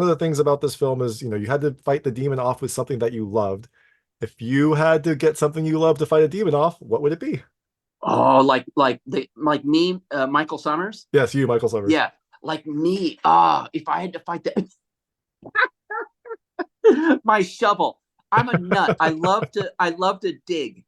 of the things about this film is, you had to fight the demon off with something that you loved. If you had to get something you love to fight a demon off, what would it be? Oh, like me, Michael Summers. Yes, you, Michael Summers. Yeah, like me. Ah, if I had to fight that, my shovel. I'm a nut. I love to dig.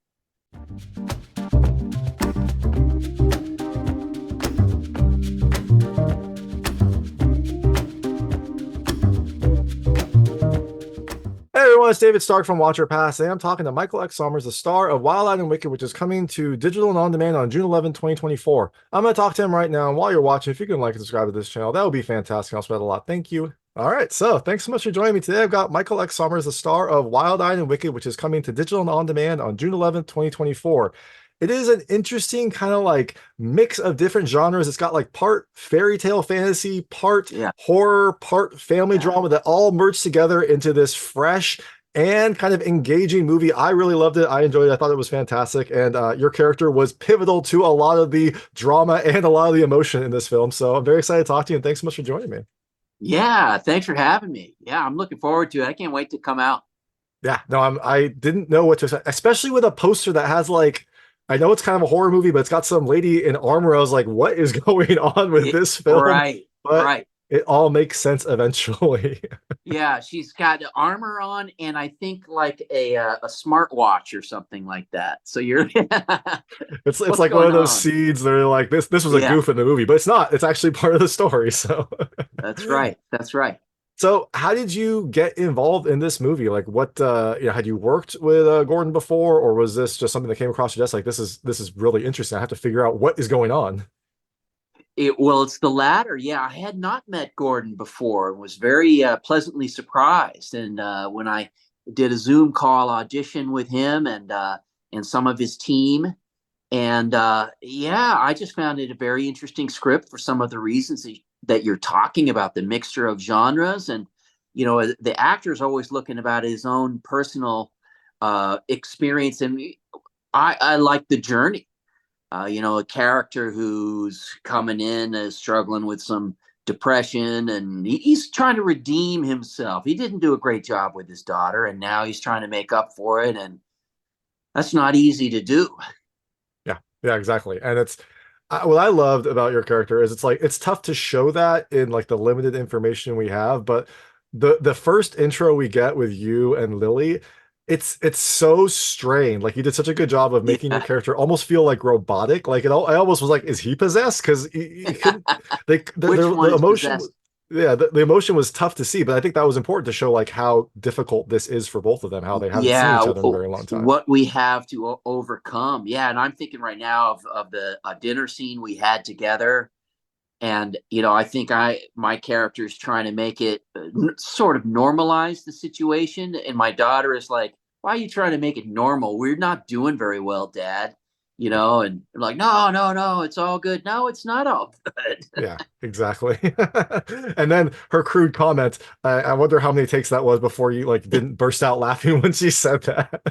Hey everyone, it's David Stark from Watcher Pass, and I'm talking to Michael X. Sommers, the star of Wild-Eyed and Wicked, which is coming to digital and on demand on June 11, 2024. I'm going to talk to him right now, and while you're watching, if you can like and subscribe to this channel, that would be fantastic. I'll spread a lot. Thank you. All right, so thanks so much for joining me today. I've got Michael X. Sommers, the star of Wild-Eyed and Wicked, which is coming to digital and on demand on June 11th, 2024. It is an interesting kind of like mix of different genres. It's got like part fairy tale fantasy, part Yeah, horror, part family yeah, drama that all merged together into this fresh and kind of engaging movie. I really loved it. I enjoyed it. I thought it was fantastic. And your character was pivotal to a lot of the drama and a lot of the emotion in this film. So I'm very excited to talk to you, and thanks so much for joining me. yeah. Thanks for having me. Yeah, I'm looking forward to it. I can't wait to come out. Yeah, no, I didn't know what to expect, especially with a poster that has like, I know it's kind of a horror movie, but it's got some lady in armor. I was like, what is going on with this film? Right, But right. it all makes sense eventually. Yeah, she's got armor on, and I think like a smartwatch or something like that. So you're, It's what's like one going of those on? seeds. They're like, this was a Yeah, goof in the movie, but it's not. It's actually part of the story. So that's right. That's right. so how did you get involved in this movie? Like what had you worked with Gordon before, or was this just something that came across your desk? Like this is really interesting. I have to figure out what is going on. Well, it's the latter. Yeah, I had not met Gordon before and was very pleasantly surprised. And when I did a Zoom call audition with him and some of his team, and yeah, I just found it a very interesting script for some of the reasons that you're talking about, the mixture of genres. And the actor is always looking about his own personal experience, and I like the journey. A character who's coming in as struggling with some depression, and he's trying to redeem himself. He didn't do a great job with his daughter, and now he's trying to make up for it, and that's not easy to do. Yeah, yeah, exactly. And what I loved about your character is it's like it's tough to show that in like the limited information we have, but the first intro we get with you and Lily, it's so strained. Like you did such a good job of making your Yeah. character almost feel like robotic. Like I almost was like, is he possessed? Because he couldn't. Which one The is emotion. possessed? Yeah, the emotion was tough to see, but I think that was important to show like how difficult this is for both of them, how they haven't seen Yeah, each other in a very long time. what we have to overcome. Yeah, and I'm thinking right now of the dinner scene we had together. And I think my character is trying to make it sort of normalize the situation, and my daughter is like, why are you trying to make it normal? We're not doing very well, Dad. And I'm like, no, no, no, it's all good. No, it's not all good. Yeah, exactly. And then her crude comment, I wonder how many takes that was before you like didn't burst out laughing when she said that.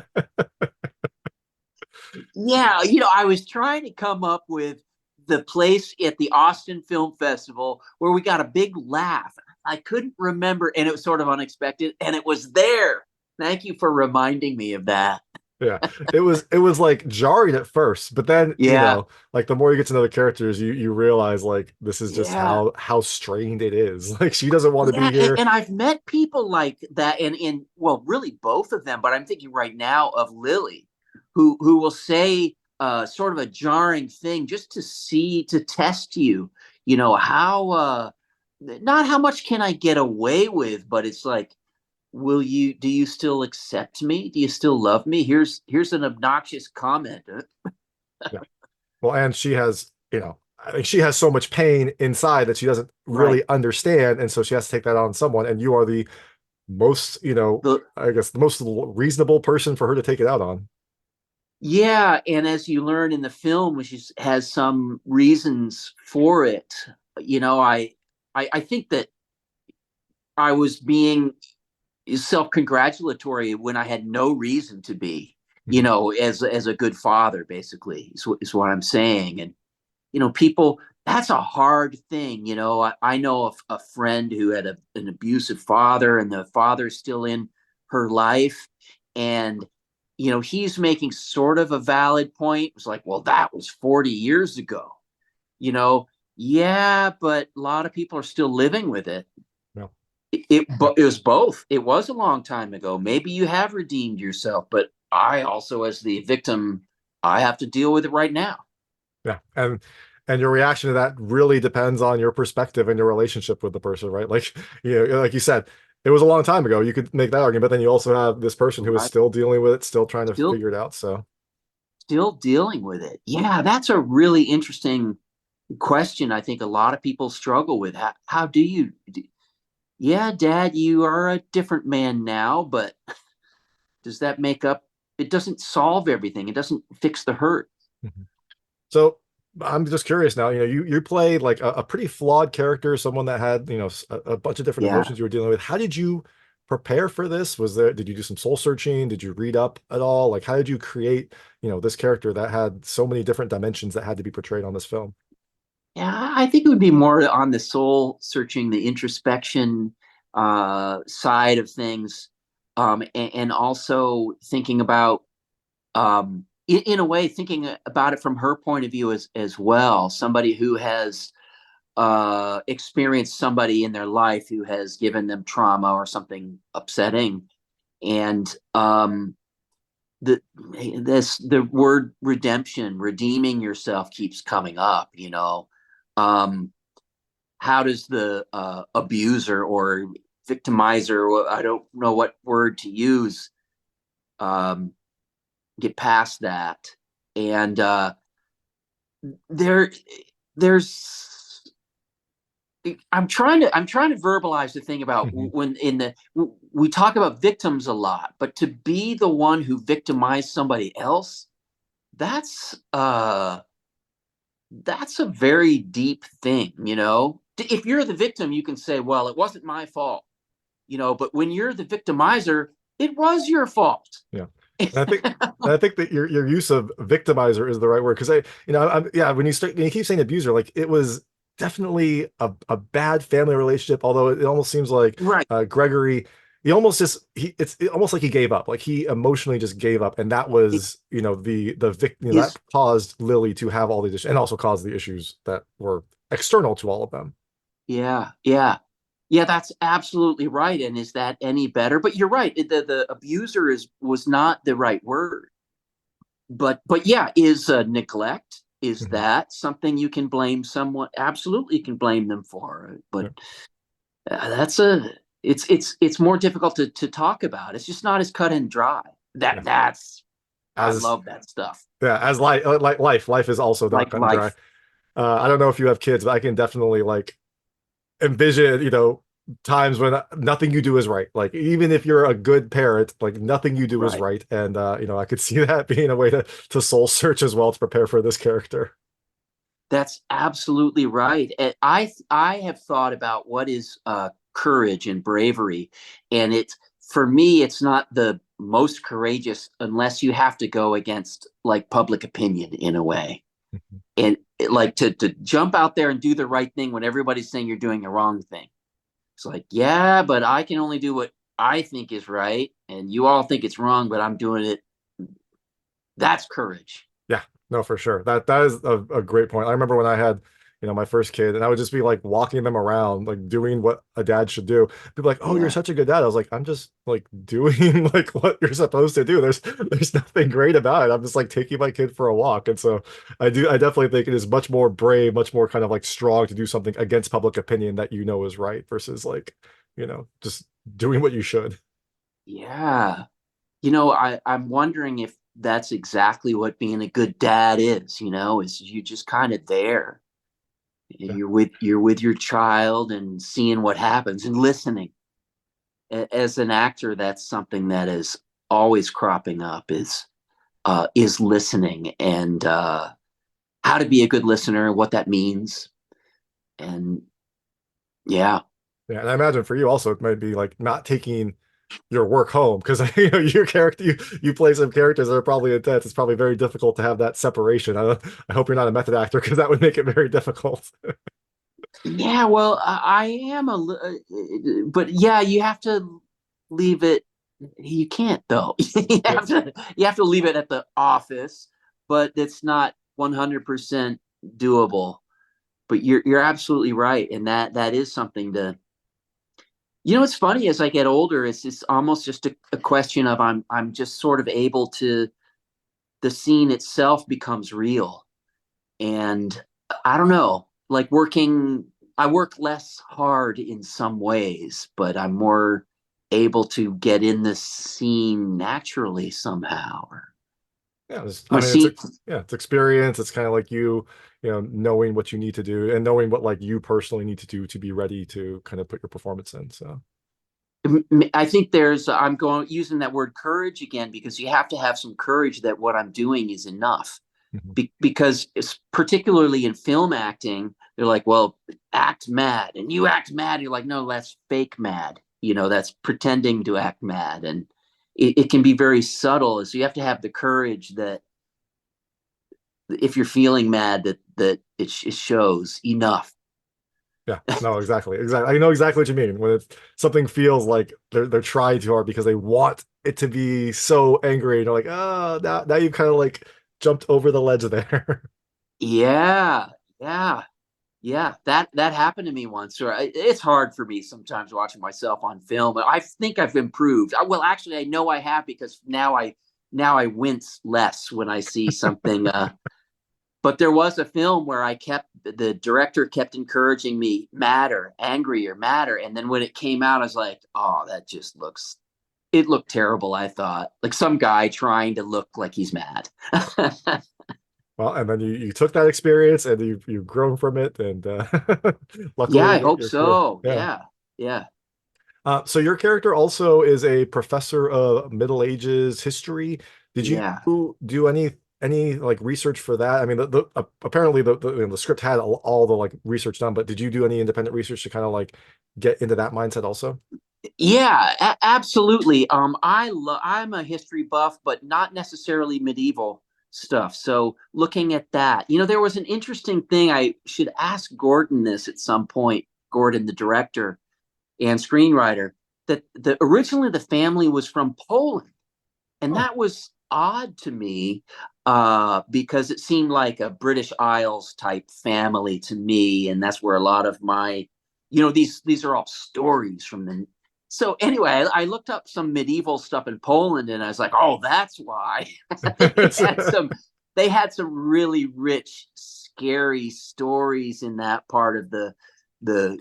Yeah, I was trying to come up with the place at the Austin Film Festival where we got a big laugh. I couldn't remember, and it was sort of unexpected, and it was there. Thank you for reminding me of that. Yeah, it was like jarring at first, but then Yeah, like the more you get to know the characters, you realize like this is just yeah, how strained it is. Like she doesn't want to be yeah. here. And I've met people like that, and well, really both of them. But I'm thinking right now of Lily, who will say sort of a jarring thing just to test you. How not how much can I get away with, but it's like, do you still accept me? Do you still love me? Here's an obnoxious comment. Yeah. Well, and she has, I think she has so much pain inside that she doesn't Right. really understand, and so she has to take that on someone. And you are the most, The I guess the most reasonable person for her to take it out on. Yeah, and as you learn in the film, which has some reasons for it, I think that I was being self-congratulatory when I had no reason to be, as a good father, basically, is what I'm saying. And people that's a hard thing. I know of a friend who had an abusive father, and the father's still in her life. And, he's making sort of a valid point. It was like, well, that was 40 years ago. You know, yeah, but a lot of people are still living with it. No. It was both. It was a long time ago. Maybe you have redeemed yourself, but I also, as the victim, I have to deal with it right now. Yeah. And your reaction to that really depends on your perspective and your relationship with the person, right? Like, like you said, it was a long time ago. You could make that argument, but then you also have this person who is Right? still dealing with it, still trying to Still, figure it out. So, still dealing with it. Yeah, that's a really interesting question. I think a lot of people struggle with. How do you? Yeah, Dad, you are a different man now, but does that make up? It doesn't solve everything. It doesn't fix the hurt. mhm. So I'm just curious now, you played like a pretty flawed character, someone that had, a bunch of different Yeah. emotions you were dealing with. How did you prepare for this? Did you do some soul searching? Did you read up at all? Like, how did you create, this character that had so many different dimensions that had to be portrayed on this film? Yeah, I think it would be more on the soul searching, the introspection side of things, and also thinking about, in a way, thinking about it from her point of view as well. Somebody who has experienced somebody in their life who has given them trauma or something upsetting, and the the word redemption, redeeming yourself, keeps coming up. Um, how does the abuser or victimizer, I don't know what word to use, um, get past that? And there there's I'm trying to verbalize the thing about Mhm. when we talk about victims a lot, but to be the one who victimized somebody else, that's that's a very deep thing. If you're the victim, you can say, well, it wasn't my fault. But when you're the victimizer, it was your fault. Yeah. And I think that your use of victimizer is the right word because yeah, when you keep saying abuser, like it was definitely a bad family relationship, although it almost seems like Right. Gregory, it's almost like he gave up, like he emotionally just gave up, and that It was the victim that is. caused Lily to have all these issues and also caused the issues that were external to all of them. Yeah, yeah. Yeah, that's absolutely right. And is that any better? But you're right. The abuser was not the right word. But yeah, is neglect, is Mhm. that something you can blame someone? Absolutely, you can blame them for. But Yeah. that's a it's more difficult to talk about. It's just not as cut and dry. Yeah. That's I As love that stuff. as like life is also not Like cut and dry. life. I don't know if you have kids, but I can definitely like envision, times when nothing you do is right. Like even if you're a good parent, like nothing you do is Right. right. And I could see that being a way to soul search as well to prepare for this character. That's absolutely right. And I have thought about what is courage and bravery, and it's for me, it's not the most courageous unless you have to go against like public opinion in a way, and like to jump out there and do the right thing when everybody's saying you're doing the wrong thing. It's like, yeah, but I can only do what I think is right, and you all think it's wrong, but I'm doing it. That's courage. Yeah, no, for sure. That is a great point. I remember when I had, my first kid, and I would just be like walking them around, like doing what a dad should do. People like, "Oh, you're Yeah. such a good dad." I was like, "I'm just like doing like what you're supposed to do. There's nothing great about it. I'm just like taking my kid for a walk." And so I definitely think it is much more brave, much more kind of like strong to do something against public opinion that is right versus like, just doing what you should. Yeah. I'm wondering if that's exactly what being a good dad is you just kind of there. Yeah. You're with your child and seeing what happens and listening. As an actor, that's something that is always cropping up is listening and how to be a good listener, what that means. And yeah, Yeah, and I imagine for you also it might be like not taking your work home because your character you play some characters that are probably intense. It's probably very difficult to have that separation. I hope you're not a method actor because that would make it very difficult. Yeah, well, I am but yeah, you have to leave it. You can't though. Yeah. You have to leave it at the office, but it's not 100% doable. But you're absolutely right, and that is something to. What's funny as I get older, it's almost just a question of I'm just sort of able to the scene itself becomes real, and I don't know, like I work less hard in some ways, but I'm more able to get in the scene naturally somehow. Yeah, I My mean, scene, yeah, it's experience. It's kind of like knowing what you need to do and knowing what like you personally need to do to be ready to kind of put your performance in. So, I think I'm going using that word courage again because you have to have some courage that what I'm doing is enough. mhm. Because it's particularly in film acting, they're like, well, act mad, and you act mad. You're like, no, that's fake mad. That's pretending to act mad, and it can be very subtle. So you have to have the courage that if you're feeling mad, it shows enough. Yeah, no, exactly, exactly. I know exactly what you mean when it's something feels like they're trying too hard because they want it to be so angry. And you're like, oh, now you've kind of like jumped over the ledge there. Yeah, yeah. Yeah, that happened to me once. It's hard for me sometimes watching myself on film. I think I've improved. Well, actually, I know I have because now I wince less when I see something. But there was a film where the director kept encouraging me madder, angrier, madder, and then when it came out, I was like, oh, it looked terrible. I thought like some guy trying to look like he's mad. Well, and then you took that experience and you've grown from it, and Yeah, luckily I hope your career. so. Yeah. Yeah, yeah, So your character also is a professor of Middle Ages history. Did you yeah. do any like research for that? I mean, apparently the script had all the like research done, but did you do any independent research to kind of like get into that mindset also? Yeah, absolutely. I'm a history buff, but not necessarily medieval stuff. So looking at that, there was an interesting thing. I should ask Gordon this at some point. Gordon, the director and screenwriter, that originally the family was from Poland, and Oh, that was odd to me because it seemed like a British Isles type family to me, and that's where a lot of my, these are all stories from the. So anyway, I looked up some medieval stuff in Poland, and I was like, oh, that's why they had some. They had some really rich, scary stories in that part the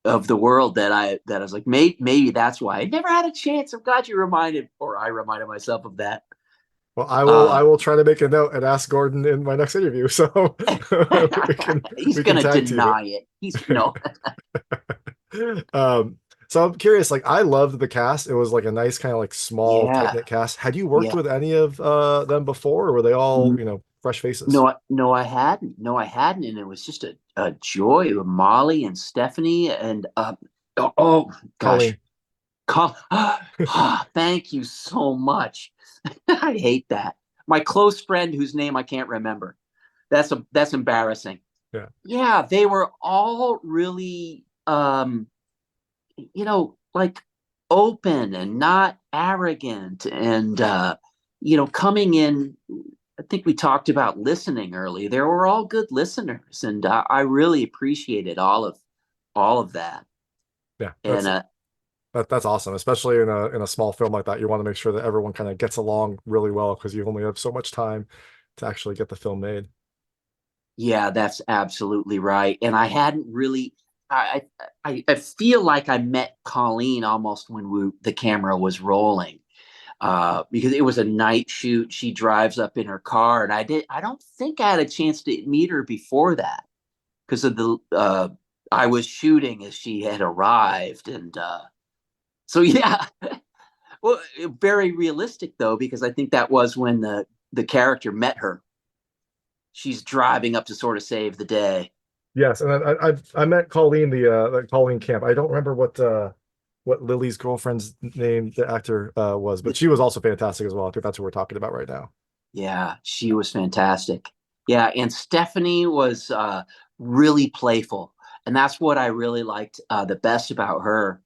of the world that I was like, maybe that's why I never had a chance. I'm glad I reminded myself of that. well, I Uh, will try to make a note and ask Gordon in my next interview, so we can he's we can gonna tag team deny it. He's no. it. So I'm curious, like I loved the cast. It was like a nice kind of like small, Yeah, tight-knit cast. Had you worked yeah. with any of them before, or were they all, fresh faces? No, I hadn't. No, I hadn't, and it was just a joy with Molly and Stefanie and oh gosh, Colleen. thank you so much. I hate that. My close friend whose name I can't remember. That's embarrassing. Yeah. Yeah, they were all really like open and not arrogant and coming in. I think we talked about listening early. They were all good listeners, and I really appreciated all of that. Yeah. And That's awesome, especially in a small film like that. You want to make sure that everyone kind of gets along really well because you only have so much time to actually get the film made. yeah, that's absolutely right. And I hadn't really. I feel like I met Colleen almost when the camera was rolling because it was a night shoot. She drives up in her car, and I don't think I had a chance to meet her before that because of the I was shooting as she had arrived, and so yeah. Well, very realistic though, because I think that was when the character met her. She's driving up to sort of save the day. Yes, and I met Colleen the Colleen Camp. I don't remember what Lily's girlfriend's name, the actor was, but she was also fantastic as well. I think that's what we're talking about right now. Yeah, she was fantastic. Yeah, and Stefanie was really playful, and that's what I really liked the best about her.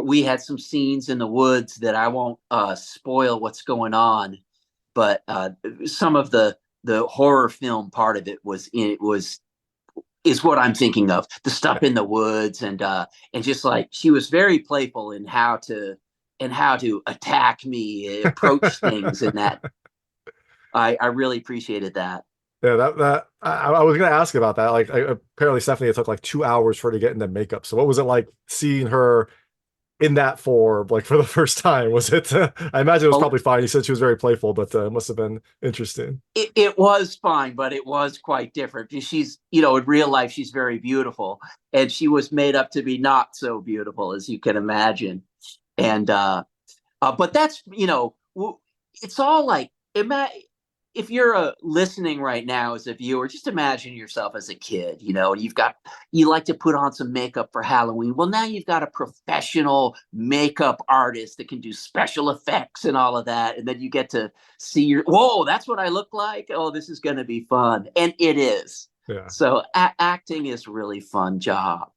We had some scenes in the woods that I won't spoil what's going on, but some of the horror film part of it was is what I'm thinking of. The stuff in the woods and just like she was very playful in how to attack me, approach things, and that I really appreciated that. Yeah, I was gonna ask about that. Like, apparently Stephanie, it took like 2 hours for her to get into makeup. So what was it like seeing her in that form, like for the first time? Was it? I imagine it was Oh, probably fine. You said she was very playful, but it must have been interesting. it was fine, but it was quite different because she's, in real life, she's very beautiful, and she was made up to be not so beautiful as you can imagine. And but that's, it's all like if you're listening right now as a viewer, just imagine yourself as a kid, you like to put on some makeup for Halloween. Well, now you've got a professional makeup artist that can do special effects and all of that. And then you get to see whoa, that's what I look like. Oh, this is going to be fun. And it is. Yeah, So acting is a really fun job.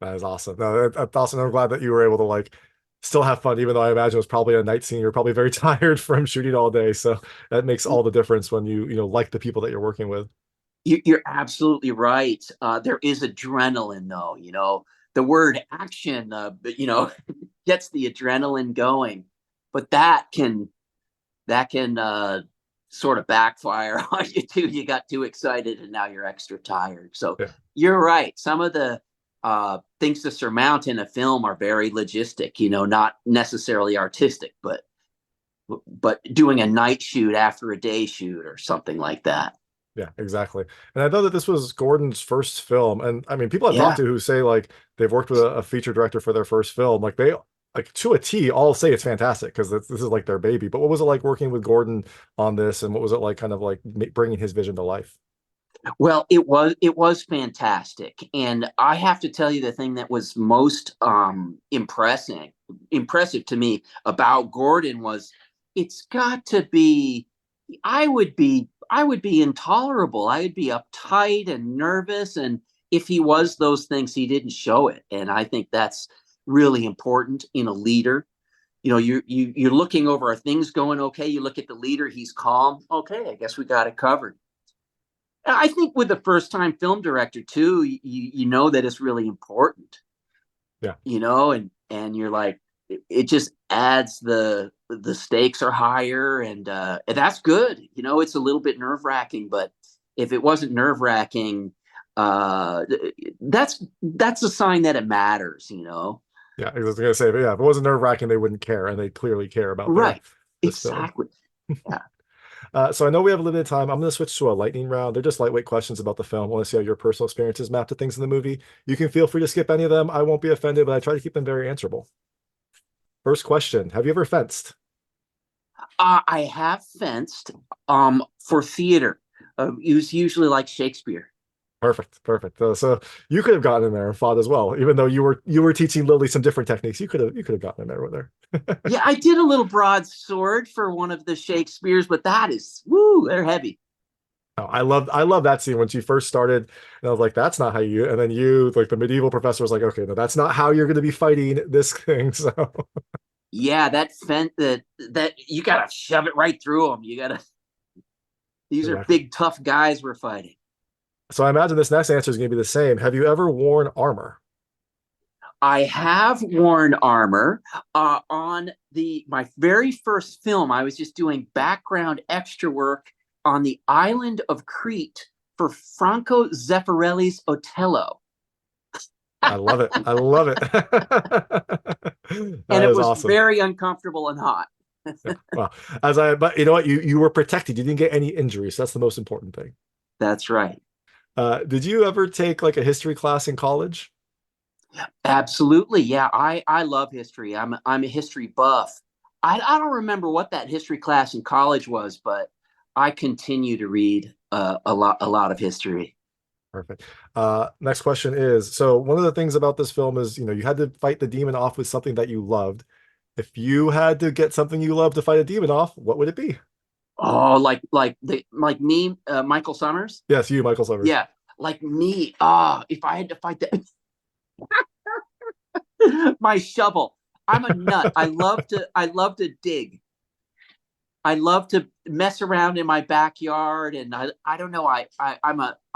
that is awesome. No, that's awesome. I'm glad that you were able to like still have fun, even though I imagine it was probably a night scene. You're probably very tired from shooting all day. So that makes all the difference when you like the people that you're working with. You're absolutely right. There is adrenaline, though. The word action, gets the adrenaline going, but that can sort of backfire on you too. You got too excited, and now you're extra tired. So Yeah. you're right. Some of the things to surmount in a film are very logistic. Not necessarily artistic, but doing a night shoot after a day shoot or something like that. Yeah, exactly. And I know that this was Gordon's first film. And I mean, people I've talked Yeah. to who say like they've worked with a feature director for their first film, like they like to a T all say it's fantastic because this is like their baby. But what was it like working with Gordon on this, and what was it like kind of like bringing his vision to life? Well, it was fantastic, and I have to tell you the thing that was most impressive to me about Gordon was it's got to be I would be intolerable. I would be uptight and nervous, and if he was those things, he didn't show it, and I think that's really important in a leader. You're looking over, are things going okay? You look at the leader, he's calm. Okay, I guess we got it covered. I think with the first time film director too, you know that it's really important, Yeah, and you're like, it just adds the stakes are higher, and that's good. It's a little bit nerve wracking, but if it wasn't nerve wracking, uh, that's a sign that it matters. yeah. I was gonna say, but yeah, if it wasn't nerve-wracking, they wouldn't care, and they clearly care about their Right. this film. Exactly. Yeah. So I know we have a limited time. I'm going to switch to a lightning round. They're just lightweight questions about the film. I want to see how your personal experiences map to things in the movie. You can feel free to skip any of them. I won't be offended, but I try to keep them very answerable. First question: have you ever fenced? I have fenced for theater. It was usually like Shakespeare. Perfect, perfect. So you could have gotten in there and fought as well, even though you were teaching Lily some different techniques. You could have gotten in there with her. Yeah, I did a little broadsword for one of the Shakespeares, but that is woo, they're heavy. No, I love that scene when she first started, and I was like, that's not how you. And then you, like the medieval professor, was like, okay, no, that's not how you're going to be fighting this thing. So Yeah, that fence that you gotta shove it right through them. You gotta. These are exactly. big, tough guys we're fighting. So I imagine this next answer is going to be the same. Have you ever worn armor? I have worn armor on my very first film. I was just doing background extra work on the island of Crete for Franco Zeffirelli's Otello, I love it. I love it. and That it is was awesome. very uncomfortable and hot. Yeah. Well, but you know what? You were protected. You didn't get any injuries. That's the most important thing. That's right. Did you ever take like a history class in college? Absolutely. Yeah, I love history. I'm a history buff. I don't remember what that history class in college was, but I continue to read a lot of history. Perfect. Next question is, so one of the things about this film is, you had to fight the demon off with something that you loved. If you had to get something you love to fight a demon off, what would it be? Oh, like me, Michael Summers. Yes, you, Michael Sommers. Yeah, like me. If I had to fight the my shovel. I'm a nut. I love to dig. I love to mess around in my backyard, and I don't know. I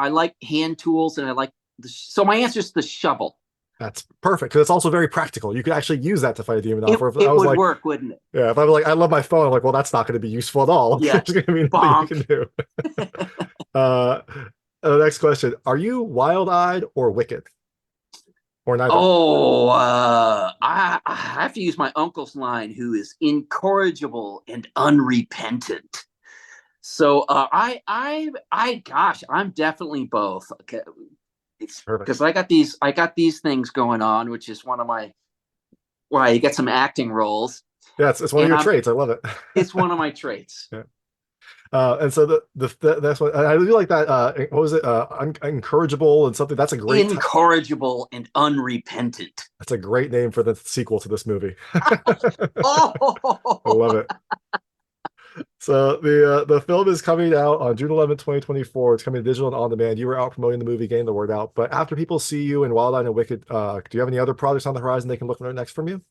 like hand tools, and I like so my answer is the shovel. That's perfect because it's also very practical. You could actually use that to fight a demon off. It, Or if I it was would like, work, wouldn't it? yeah, if I was like, I love my phone, I'm like, well, that's not going to be useful at all. Yeah. It's going to be nothing you can do. Uh, Next question: are you wild-eyed or wicked, or neither? Oh, I have to use my uncle's line, who is incorrigible and unrepentant. So gosh, I'm definitely both. Okay. It's Perfect. because I got these things going on, which is one of my why you get some acting roles, Yeah, it's one of and your traits. I love it. it's one of my traits. Yeah. And so that's what I really like that. What was it? Incorrigible and something. That's a great. Incorrigible and unrepentant. That's a great name for the sequel to this movie. Oh, I love it. So the film is coming out on June 11th, 2024. It's coming digital and on demand. You were out promoting the movie, getting the word out. But after people see you in Wild Eyed and Wicked, do you have any other projects on the horizon they can look for next from you?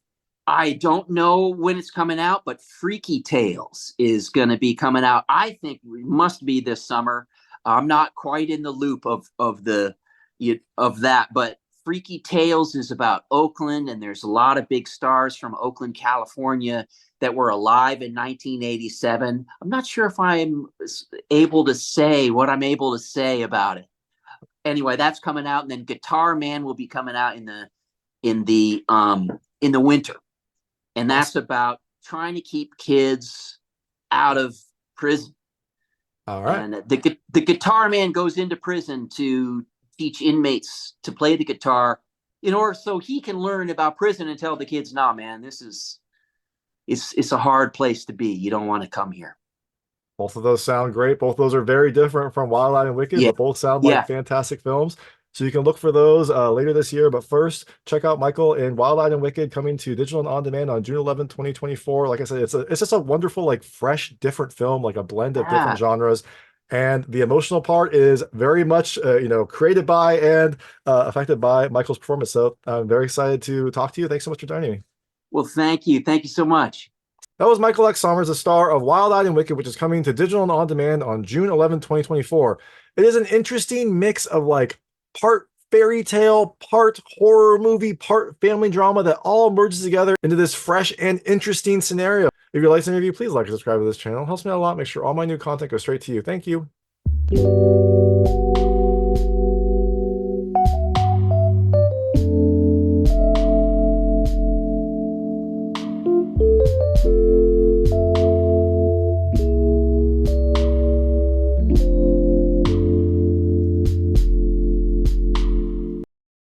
I don't know when it's coming out, but Freaky Tales is going to be coming out. I think it must be this summer. I'm not quite in the loop of that, but Freaky Tales is about Oakland, and there's a lot of big stars from Oakland, California, that were alive in 1987. I'm not sure if I'm able to say what I'm able to say about it. Anyway, that's coming out, and then Guitar Man will be coming out in the winter. And that's about trying to keep kids out of prison. All right. And the guitar man goes into prison to teach inmates to play the guitar in order so he can learn about prison and tell the kids, nah, man, it's a hard place to be. You don't want to come here. Both of those sound great. Both of those are very different from Wild Eyed and Wicked, Yeah. but both sound Yeah. like fantastic films. So you can look for those later this year. But first, check out Michael in Wild Eyed and Wicked, coming to digital and on demand on June 11th, 2024. Like I said, it's just a wonderful, like fresh, different film, like a blend of different genres. And the emotional part is very much, created by and affected by Michael's performance. So I'm very excited to talk to you. Thanks so much for joining me. Well, thank you. Thank you so much. That was Michael X. Sommers, the star of Wild Eyed and Wicked, which is coming to digital and on demand on June 11th, 2024. It is an interesting mix of like part fairy tale, part horror movie, part family drama that all merges together into this fresh and interesting scenario. If you like this interview, please like and subscribe to this channel. It helps me out a lot. Make sure all my new content goes straight to you. Thank you.